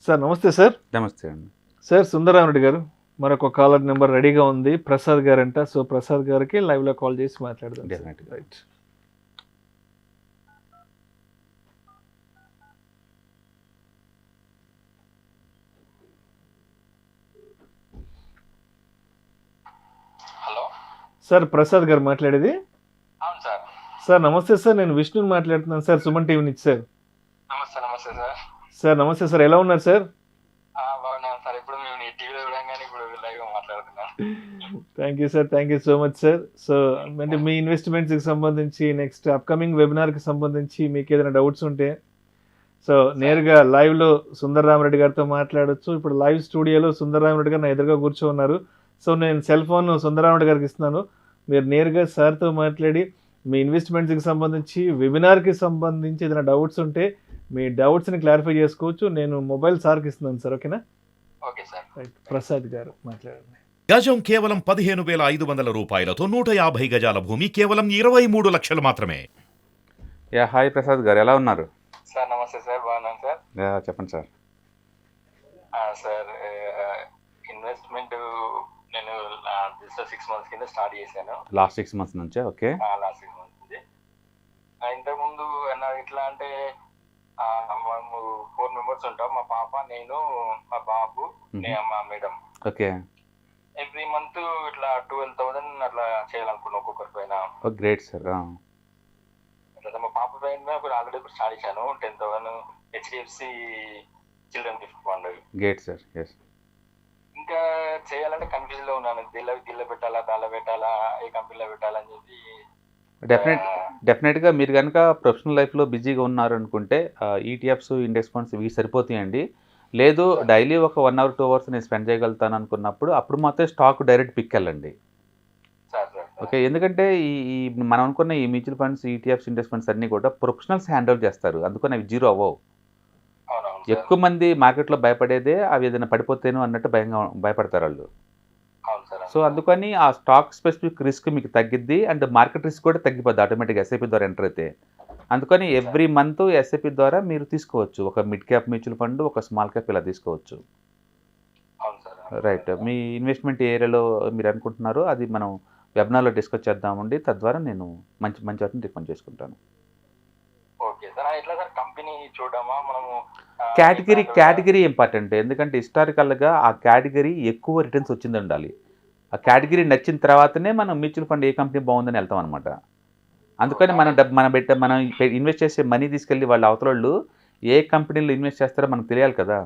Sir నమస్తే sir. నమస్తే అండి. సార్ సుందరరామరెడ్డి గారు మరొక కాలర్ నెంబర్ రెడీగా ఉంది. ప్రసాద్ గారంట. సో ప్రసాద్ గారికి లైవ్లో కాల్ చేసి మాట్లాడదాం. డెఫినెట్గా. రైట్. హలో సార్ ప్రసాద్ గారు మాట్లాడేది. అవును సార్. సార్ నమస్తే సార్, నేను విష్ణుని మాట్లాడుతున్నాను సార్, సుమన్ టీవీ నుంచి సార్. నమస్తే నమస్తే సార్. సార్ నమస్తే సార్, ఎలా ఉన్నారు సార్? బాగున్నాను సార్. ఇప్పుడు మేము ఈ టీవీలో చూడంగానే ఇప్పుడు లైవ్గా మాట్లాడుతున్నాను. Thank you sir, thank you so much sir. So అంటే మీ ఇన్వెస్ట్మెంట్స్కి సంబంధించి నెక్స్ట్ అప్కమింగ్ వెబినార్కి సంబంధించి మీకు ఏదైనా డౌట్స్ ఉంటే సో నేరుగా లైవ్లో సుందరరామరెడ్డి గారితో మాట్లాడొచ్చు. ఇప్పుడు లైవ్ స్టూడియోలో సుందరరామరెడ్డి గారు నా ఎదురుగా కూర్చోన్నారు. సో నేను సెల్ ఫోన్ సుందరరామరెడ్డి గారికి ఇస్తున్నాను. మీరు నేరుగా సార్తో మాట్లాడి మీ ఇన్వెస్ట్మెంట్స్కి సంబంధించి వెబినార్కి సంబంధించి ఏదైనా డౌట్స్ ఉంటే మీ డౌట్స్ని క్లారిఫై చేసుకోవచ్చు. నేను మొబైల్ సార్కి ఇస్తున్నాను సార్. ఓకేనా? Okay sir. రైట్. ప్రసాద్ గారు మాట్లాడండి. గజం కేవలం 15,500 రూపాయలతో 150 గజాల భూమి కేవలం 23 లక్షలు మాత్రమే. యా, హాయ్ ప్రసాద్ గారు, ఎలా ఉన్నారు? సార్ నమస్తే సార్. బాగున్నాను సార్. యా, చెప్పండి సార్. సార్ ఇన్వెస్ట్మెంట్ నేను జస్ట్ 6 months కింద స్టార్ట్ చేశాను. లాస్ట్ 6 months నుంచే? ఓకే. లాస్ట్ 6 months నుంచి. ఇంతకుముందు ఎట్లా అంటే మేము 4 members ఉంటాం. మా పాప, నేను, మా బాబు, మా మేడం. ఓకే. ఎవ్రీ మంత్ ఇట్లా 12,000 అట్లా చేయాలనుకున్నాం ఒక్కొక్కరి పైన. Great sir. మా పాప పైన ఆల్రెడీ ఇప్పుడు స్టార్ట్ చేశాను 10,000 HDFC children gift fund. Great sir. Yes. ఇంకా చేయాలంటే కన్ఫ్యూజన్ లో ఉన్నాను. దీనిలో పెట్టాలా, దానిలో పెట్టాలా, ఏ కంపెనీలో పెట్టాలని చెప్పి. డెఫినెట్గా మీరు కనుక ప్రొఫెషనల్ లైఫ్లో బిజీగా ఉన్నారు అనుకుంటే ఈటీఎఫ్స్, ఇండెక్స్ ఫండ్స్ ఇవి సరిపోతాయండి. లేదు డైలీ ఒక 1 hour 2 hours నేను స్పెండ్ చేయగలుగుతాను అనుకున్నప్పుడు అప్పుడు మాత్రం స్టాక్ డైరెక్ట్ పిక్ వెళ్ళండి. ఓకే. ఎందుకంటే ఈ మనం అనుకున్న ఈ mutual funds, ETFs, index funds అన్నీ కూడా ప్రొఫెషనల్స్ హ్యాండిల్ చేస్తారు. అందుకని అవి జీరో అవ్వవు. ఎక్కువ మంది మార్కెట్లో భయపడేదే అవి ఏదైనా పడిపోతేనో అన్నట్టు భయపడతారు వాళ్ళు. సో అందుకని ఆ స్టాక్ స్పెసిఫిక్ రిస్క్ మీకు తగ్గిద్ది అండ్ మార్కెట్ రిస్క్ కూడా తగ్గిపోద్ది ఆటోమేటిక్గా ఎస్ఐపి ద్వారా ఎంటర్ అయితే. అందుకని ఎవ్రీ మంత్ ఎస్ఐపి ద్వారా మీరు తీసుకోవచ్చు. ఒక మిడ్ క్యాప్ మ్యూచువల్ ఫండ్, ఒక స్మాల్ క్యాప్ ఇలా తీసుకోవచ్చు. రైట్. మీ ఇన్వెస్ట్మెంట్ ఏరియాలో మీరు అనుకుంటున్నారో అది మనం వెబినార్లో డిస్కస్ చేద్దామండి. తద్వారా నేను మంచి మంచి వాటిని రికమెండ్ చేసుకుంటాను. Category important. ఎందుకంటే హిస్టారికల్గా ఆ కేటగిరీ ఎక్కువ రిటర్న్స్ వచ్చింది ఉండాలి. ఆ కేటగిరీ నచ్చిన తర్వాతనే మనం మ్యూచువల్ ఫండ్ ఏ కంపెనీ బాగుందని వెళ్తాం అనమాట. అందుకని మనం ఇన్వెస్ట్ చేసే మనీ తీసుకెళ్ళి వాళ్ళ అవతల ఏ కంపెనీలో ఇన్వెస్ట్ చేస్తారో మనకు తెలియాలి కదా.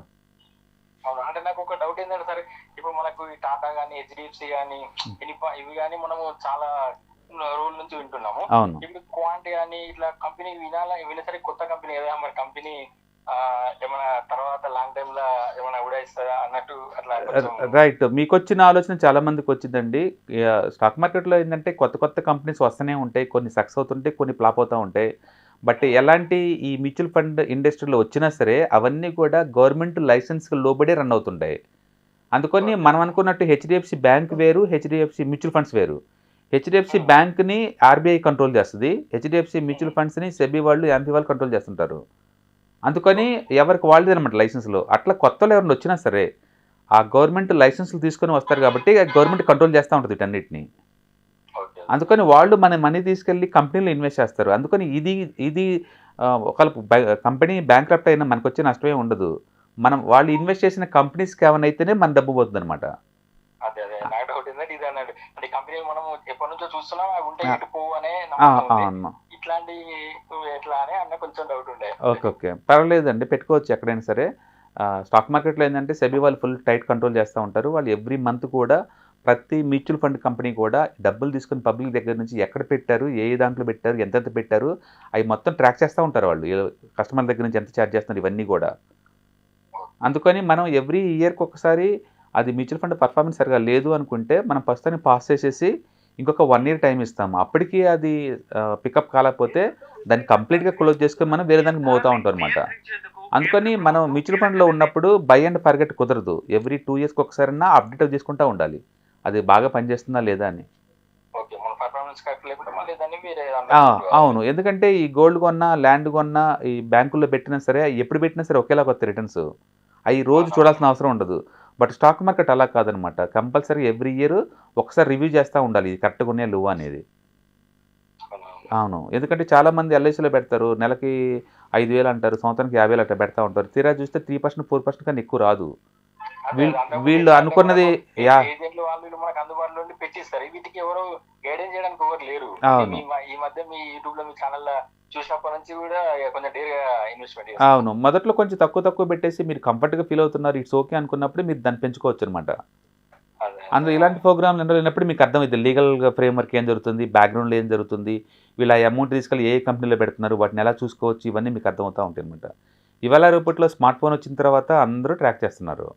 అంటే నాకు ఒక డౌట్ ఏంటంటే సార్, ఇప్పుడు మనకు ఈ టాటా కానీ, హెచ్డిఎఫ్సి కానీ, ఇవి కానీ మనము చాలా రోజుల నుంచి వింటున్నాము. అవును. ఇప్పుడు క్వాంట్ కానీ ఇట్లా కంపెనీ వినసరి కొత్త కంపెనీ కదా, మరి కంపెనీ ఏమైనా తర్వాత లాంగ్ టైమ్ లో ఏమైనా ఉడాయిస్తారా అన్నట్టు అట్లా. రైట్. మీకు వచ్చిన ఆలోచన చాలా మందికి వచ్చిందండి. స్టాక్ మార్కెట్లో ఏంటంటే కొత్త కొత్త కంపెనీస్ వస్తూనే ఉంటాయి. కొన్ని సక్సెస్ అవుతుంటాయి, కొన్ని ఫ్లాప్ అవుతూ ఉంటాయి. బట్ ఎలాంటి ఈ మ్యూచువల్ ఫండ్ ఇండస్ట్రీలో వచ్చినా సరే అవన్నీ కూడా గవర్నమెంట్ లైసెన్స్కి లోబడే రన్ అవుతుంటాయి. అందుకని మనం అనుకున్నట్టు హెచ్డిఎఫ్సి బ్యాంక్ వేరు, హెచ్డిఎఫ్సి మ్యూచువల్ ఫండ్స్ వేరు. హెచ్డిఎఫ్సి బ్యాంక్ని ఆర్బీఐ కంట్రోల్ చేస్తుంది. హెచ్డిఎఫ్సి మ్యూచువల్ ఫండ్స్ని సెబీ వాళ్ళు, ఎంపీ వాళ్ళు కంట్రోల్ చేస్తుంటారు. అందుకని ఎవరికి వాళ్ళది అనమాట లైసెన్స్లో. అట్లా కొత్తలో ఎవరిని వచ్చినా సరే ఆ గవర్నమెంట్ లైసెన్స్లు తీసుకొని వస్తారు కాబట్టి గవర్నమెంట్ కంట్రోల్ చేస్తూ ఉంటుంది వీటన్నిటిని. అందుకని వాళ్ళు మన మనీ తీసుకెళ్ళి కంపెనీలో ఇన్వెస్ట్ చేస్తారు. అందుకని ఇది ఒకవేళ కంపెనీ బ్యాంక్రప్ట్ అయినా మనకు వచ్చే నష్టమే ఉండదు. వాళ్ళు ఇన్వెస్ట్ చేసిన కంపెనీస్కి ఏమైనా అయితేనే మన డబ్బు పోతుంది అనమాట. ఓకే ఓకే, పర్వాలేదండి, పెట్టుకోవచ్చు ఎక్కడైనా సరే. స్టాక్ మార్కెట్లో ఏంటంటే సెబీ వాళ్ళు ఫుల్ టైట్ కంట్రోల్ చేస్తూ ఉంటారు. వాళ్ళు ఎవ్రీ మంత్ కూడా ప్రతి మ్యూచువల్ ఫండ్ కంపెనీ కూడా డబ్బులు తీసుకుని పబ్లిక్ దగ్గర నుంచి ఎక్కడ పెట్టారు, ఏ దాంట్లో పెట్టారు, ఎంతెంత పెట్టారు అవి మొత్తం ట్రాక్ చేస్తూ ఉంటారు. వాళ్ళు కస్టమర్ దగ్గర నుంచి ఎంత ఛార్జ్ చేస్తున్నారు ఇవన్నీ కూడా. అందుకని మనం ఎవ్రీ ఇయర్కి ఒకసారి అది మ్యూచువల్ ఫండ్ పర్ఫార్మెన్స్ సరిగా లేదు అనుకుంటే మనం ప్రస్తుతాన్ని పాస్ చేసేసి ఇంకొక 1 year టైం ఇస్తాము. అప్పటికి అది పికప్ కాలేకపోతే దాన్ని కంప్లీట్గా క్లోజ్ చేసుకొని మనం వేరే దానికి మూవ్ అవుతూ ఉంటాం అనమాట. అందుకని మనం మ్యూచువల్ ఫండ్లో ఉన్నప్పుడు బై అండ్ ఫర్గెట్ కుదరదు. ఎవ్రీ 2 yearsకి ఒకసారైనా అప్డేట్ చేసుకుంటూ ఉండాలి అది బాగా పనిచేస్తుందా లేదా అని. అవును. ఎందుకంటే ఈ గోల్డ్ కొన్నా, ల్యాండ్ కొన్నా, ఈ బ్యాంకుల్లో పెట్టినా సరే ఎప్పుడు పెట్టినా సరే ఒకేలా కొత్త రిటర్న్స్. అవి రోజు చూడాల్సిన అవసరం ఉండదు. బట్ స్టాక్ మార్కెట్ అలా కాదనమాట. కంపల్సరీ ఎవ్రీ ఇయర్ ఒకసారి రివ్యూ చేస్తూ ఉండాలి, ఇది కరెక్ట్గా ఉన్నాయా లేవా అనేది. అవును, ఎందుకంటే చాలామంది ఎల్ఐసిలో పెడతారు, నెలకి 5,000 అంటారు, సంవత్సరానికి 50,000 అట్లా పెడతా ఉంటారు. తీరా చూస్తే 3%, 4% కన్నా ఎక్కువ రాదు. వీళ్ళు అనుకున్నది ఏజెంట్లు వాళ్ళు మనకు అందుబాటులో ఉండి పెట్టిస్తారు, వీటికి ఎవరు గైడెన్స్ చేయడానికి ఎవరు లేరు. అవును. ఈ మధ్య మీ యూట్యూబ్ లో మీ ఛానల్ చూసినప్పటి నుంచి కూడా కొంచెం డేర్గా ఇన్వెస్ట్మెంట్ అవును, మొదట్లో కొంచెం తక్కువ పెట్టేసి మీరు కంఫర్ట్గా ఫీల్ అవుతున్నారు, ఇట్స్ ఓకే అనుకున్నప్పుడు మీరు దాన్ని పెంచుకోవచ్చు అనమాట. అందులో ఇలాంటి ప్రోగ్రామ్లు ఎండలేనప్పుడు మీకు అర్థమైంది లీగల్గా ఫ్రేమ్వర్క్ ఏం జరుగుతుంది, బ్యాక్గ్రౌండ్లో ఏం జరుగుతుంది, వీళ్ళ అమౌంట్ తీసుకెళ్ళి ఏ కంపెనీలో పెడుతున్నారు, వాటిని ఎలా చూసుకోవచ్చు, ఇవన్నీ మీకు అర్థమవుతూ ఉంటాయి అనమాట. ఇవాళ రేపట్లో స్మార్ట్ ఫోన్ వచ్చిన తర్వాత అందరూ ట్రాక్ చేస్తున్నారు,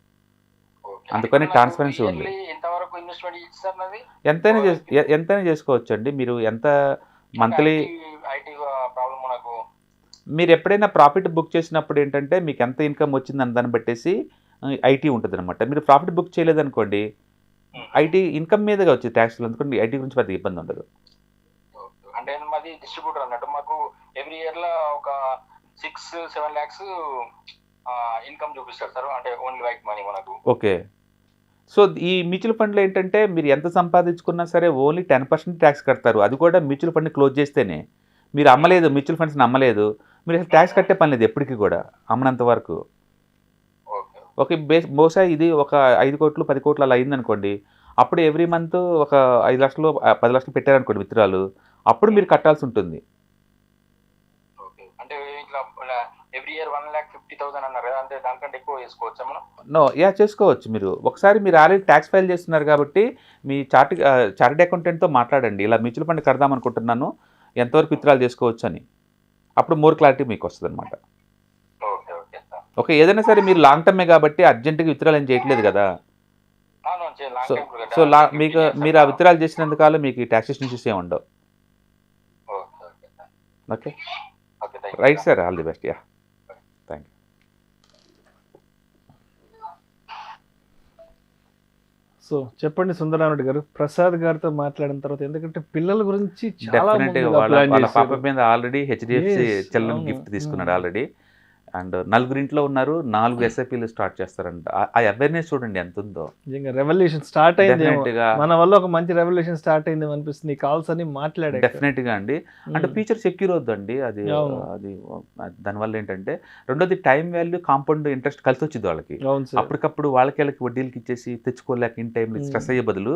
అందుకని ట్రాన్స్పరెన్సీ ఉంది. ఎంతైనా చేసుకోవచ్చు అండి. మీరు ఎంత మంత్లీ మీరు ఎప్పుడైనా ప్రాఫిట్ బుక్ చేసినప్పుడు ఏంటంటే మీకు ఎంత ఇన్కమ్ వచ్చిందని దాన్ని బట్టేసి ఐటీ ఉంటుంది అనమాట. మీరు ప్రాఫిట్ బుక్ చేయలేదనుకోండి, ఐటీ ఇన్కమ్ మీదగా వచ్చి ట్యాక్స్లు, అందుకని ఐటీ గురించి పెద్ద ఇబ్బంది ఉండదు. అంటే మాది డిస్ట్రిబ్యూటర్ అన్నట్టు, మాకు ఎవ్రీ ఇయర్ లో ఒక 6-7 lakhs ఇన్కమ్ చూపిస్తారు సార్, అంటే ఓన్లీ వైట్ మనీ మనకు. ఓకే, సో ఈ మ్యూచువల్ ఫండ్లో ఏంటంటే మీరు ఎంత సంపాదించుకున్నా సరే ఓన్లీ 10% ట్యాక్స్ కడతారు. అది కూడా మ్యూచువల్ ఫండ్ని క్లోజ్ చేస్తేనే. మీరు అమ్మలేదు, మ్యూచువల్ ఫండ్స్ని అమ్మలేదు, మీరు అసలు ట్యాక్స్ కట్టే పని లేదు ఎప్పటికీ కూడా, అమ్మనంత వరకు. ఓకే, బహుశా ఇది ఒక 5 కోట్లు 10 కోట్లు అలా అయిందనుకోండి, అప్పుడు ఎవ్రీ మంత్ ఒక 5 లక్షలు 10 లక్షలు పెట్టారనుకోండి విత్డ్రాలు, అప్పుడు మీరు కట్టాల్సి ఉంటుంది. అంటే ఇట్లా ఎవ్రీ ఇయర్ 1,50,000 అన్నారు కదా, అంటే దానికంటే ఎక్కువ చేసుకోవచ్చా మనం? నో, చేసుకోవచ్చు. మీరు ఒకసారి మీరు ఆల్రెడీ ట్యాక్స్ ఫైల్ చేస్తున్నారు కాబట్టి మీ చార్టెడ్ అకౌంటెంట్తో మాట్లాడండి, ఇలా మ్యూచువల్ ఫండ్ కడదాం అనుకుంటున్నాను, ఎంతవరకు విత్డ్రాల్ చేసుకోవచ్చు అని. అప్పుడు మోర్ క్లారిటీ మీకు వస్తుంది అనమాట. ఓకే, ఏదైనా సరే మీరు లాంగ్ టర్మే కాబట్టి అర్జెంటుగా విత్డ్రాల్ ఏం చేయట్లేదు కదా. సో మీకు మీరు ఆ విత్డ్రాల్ చేసినందుకాలు మీకు ట్యాక్సేషన్ ఇష్యూస్ ఏమి ఉండవు. Okay, right sir, all the best. Yeah, thank you. So చెప్పండి సుందరరామరెడ్డి గారు, ప్రసాద్ గారితో మాట్లాడిన తర్వాత, ఎందుకంటే పిల్లల గురించి చాలా వాళ్ళ పాప మీద ఆల్రెడీ హెచ్డిఎఫ్సి చిల్డ్రన్ గిఫ్ట్ తీసుకున్నాడు ఆల్రెడీ, అండ్ 4 ఇంట్లో ఉన్నారు, 4 ఎస్ఐపీలు స్టార్ట్ చేస్తారంట. ఆ అవేర్నెస్ చూడండి ఎంత ఉందో. నిజంగా రెవల్యూషన్ స్టార్ట్ అయింది, మన వల్ల ఒక మంచి రెవల్యూషన్ స్టార్ట్ అయింది అనిపిస్తుంది. కాల్స్ అని మాట్లాడే డెఫినెట్ గా అండి. అంటే ఫ్యూచర్ సెక్యూర్ అవుద్దండి అది. దానివల్ల ఏంటంటే రెండోది టైం వాల్యూ, కాంపౌండ్ ఇంట్రెస్ట్ కలిసి వచ్చింది వాళ్ళకి. అప్పటికప్పుడు వాళ్ళకి వడ్డీలకి ఇచ్చేసి తెచ్చుకోలేక ఇన్ టైంలో స్ట్రెస్ అయ్యే బదులు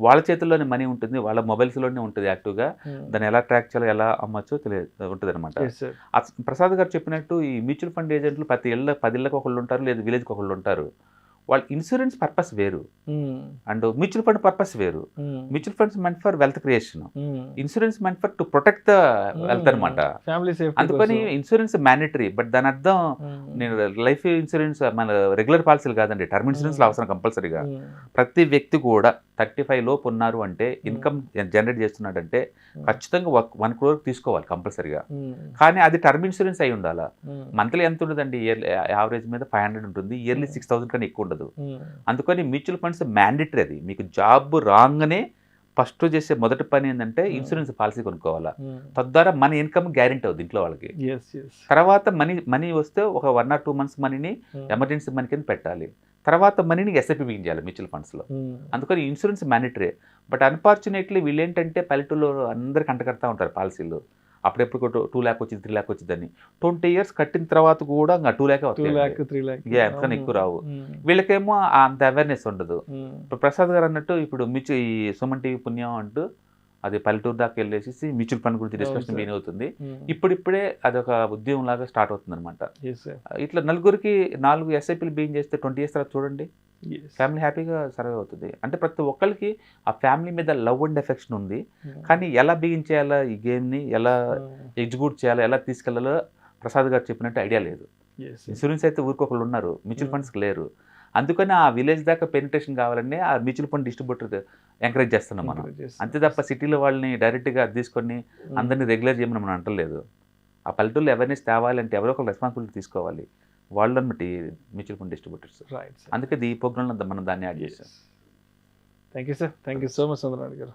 వాళ్ళ చేతుల్లోనే మనీ ఉంటుంది, వాళ్ళ మొబైల్స్లోనే ఉంటుంది యాక్టివ్గా. దాన్ని ఎలా ట్రాక్ చేయాలో, ఎలా అమ్మచ్చో ఉంటుంది అనమాట. ప్రసాద్ గారు చెప్పినట్టు ఈ మ్యూచువల్ ఫండ్ ఏజెంట్లు 10 ఇళ్ళకి ఒకళ్ళు ఉంటారు, లేదా విలేజ్కి ఒకళ్ళు ఉంటారు. వాళ్ళ ఇన్సూరెన్స్ పర్పస్ వేరు అండ్ మ్యూచువల్ ఫండ్ పర్పస్ వేరు. Mutual funds meant for wealth creation, insurance meant for to protect the wealth అనమాట. అందుకని ఇన్సూరెన్స్ మ్యాండేటరీ, బట్ దాని అర్థం నేను లైఫ్ ఇన్సూరెన్స్ మన రెగ్యులర్ పాలసీలు కాదండి, టర్మ్ ఇన్సూరెన్స్ అవసరం కంపల్సరీగా. ప్రతి వ్యక్తి కూడా 35 లోపు ఉన్నారు అంటే, ఇన్కమ్ జనరేట్ చేస్తున్నాడంటే ఖచ్చితంగా 1 crore తీసుకోవాలి కంపల్సరీగా. కానీ అది టర్మ్ ఇన్సూరెన్స్ అయి ఉండాలా. మంత్లీ ఎంత ఉండదండి, యావరేజ్ మీద 500 ఉంటుంది, ఇయర్లీ 6,000 కన్నా ఎక్కువ ఉండదు. అందుకని మ్యూచువల్ ఫండ్స్ మ్యాండేటరీ. అది మీకు జాబ్ రాగానే ఫస్ట్ చేసే మొదటి పని ఏంటంటే ఇన్సూరెన్స్ పాలసీ కొనుక్కోవాలా. తద్వారా మన ఇన్కమ్ గ్యారెంటీ అవుతుంది ఇంట్లో వాళ్ళకి. తర్వాత మనీ వస్తే ఒక 1 or 2 months మనీని ఎమర్జెన్సీ మనీ కింద పెట్టాలి. తర్వాత మనీని ఎస్ఐపి బిగిన్ చేయాలి మ్యూచువల్ ఫండ్స్లో. అందుకని ఇన్సూరెన్స్ మ్యాండేటరీ. బట్ అన్ఫార్చునేట్లీ వీళ్ళు ఏంటంటే పల్లెటూరులో అందరికి అంటకడతా ఉంటారు పాలసీలు. అప్పుడెప్పుడు 2 lakh వచ్చింది, 3 lakh వచ్చిందని. 20 years కట్టిన తర్వాత కూడా 2 lakh అవుతుంది, ఎంతకన్నా ఎక్కువ రావు. వీళ్ళకేమో అంత అవేర్నెస్ ఉండదు. ఇప్పుడు ప్రసాద్ గారు అన్నట్టు ఇప్పుడు ఈ సుమన్ టీవీ పుణ్యం అంటూ అది పల్లెటూరు దాకా వెళ్ళేసి మ్యూచువల్ ఫండ్ గురించి డిస్కషన్ బిగిన్ అవుతుంది. ఇప్పుడిప్పుడే అదొక ఉద్యమం లాగా స్టార్ట్ అవుతుంది అనమాట. ఇట్లా 4 ఎస్ఐపీలు బిగిన్ చేస్తే 20 years తర్వాత చూడండి ఫ్యామిలీ హ్యాపీగా సర్వే అవుతుంది. అంటే ప్రతి ఒక్కరికి ఆ ఫ్యామిలీ మీద లవ్ అండ్ ఎఫెక్షన్ ఉంది. కానీ ఎలా బిగిన్ చేయాలా, ఈ గేమ్ని ఎలా ఎగ్జిక్యూట్ చేయాలో, ఎలా తీసుకెళ్లాలో ప్రసాద్ గారు చెప్పినట్టు ఐడియా లేదు. ఇన్సూరెన్స్ అయితే ఊరికొకళ్ళు ఉన్నారు, మ్యూచువల్ ఫండ్స్కి లేరు. అందుకని ఆ విలేజ్ దాకా పెనిట్రేషన్ కావాలని ఆ మ్యూచువల్ ఫండ్ డిస్ట్రిబ్యూటర్ ఎంకరేజ్ చేస్తున్నాం మనం. అంతే తప్ప సిటీలో వాళ్ళని డైరెక్ట్గా తీసుకొని అందరినీ రెగ్యులర్ చేయమని మనం అంటలేదు. ఆ పల్లెటూరులో అవేర్నెస్ తేవాలంటే ఎవరో ఒకరు రెస్పాన్సిబిలిటీ తీసుకోవాలి, వాళ్ళు అనమాట మ్యూచువల్ ఫండ్ డిస్ట్రిబ్యూటర్స్. అందుకే ఈ ప్రోగ్రాంలో మనం దాన్ని యాడ్ చేసాం. Thank you sir, thank you so much Sundararamareddy గారు.